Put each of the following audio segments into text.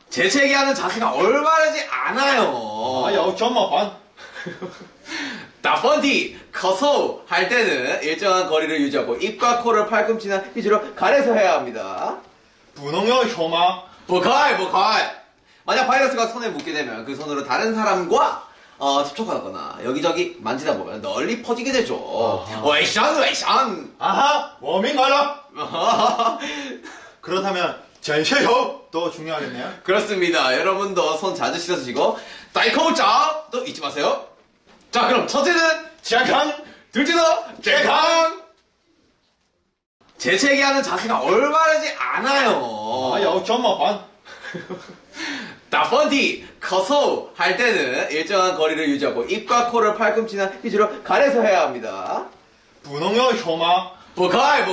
재채기하는 자세가 올바르지 않아요. 哪有这么烦？ 나펀티, 커서 할 때는 일정한 거리를 유지하고 입과 코를 팔꿈치나 휴지로 가려서 해야 합니다. 不能要求吗？ 보컬. 만약 바이러스가 손에 묻게 되면 그 손으로 다른 사람과 접촉하거나 여기저기 만지다 보면 널리 퍼지게 되죠. 웨이션. 아하, 我明白了. 그렇다면 전체효도 중요하겠네요. 그렇습니다. 여러분도 손 자주 씻어주시고 다이코우자도 잊지 마세요. 자, 그럼 첫째는健康, 둘째는健康. 재채기하는 자세가 올바르지 않아요. 哪有这么烦? 나펀티, 커서 할 때는 일정한 거리를 유지하고 입과 코를 팔꿈치나 휴지로 가려서 해야 합니다. 不能要求吗? 보컬.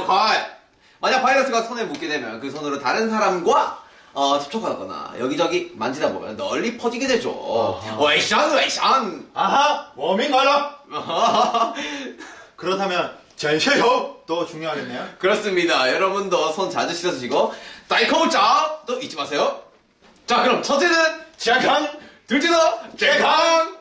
만약 바이러스가 손에 묻게 되면 그 손으로 다른 사람과 접촉하거나 여기저기 만지다 보면 널리 퍼지게 되죠. 웨이션. 아하, 我明白了. 그렇다면 전체효도 중요하겠네요. 그렇습니다. 여러분도 손 자주 씻어주시고 다이코우자도 잊지 마세요. 자, 그럼 첫째는 健康, 둘째는健康.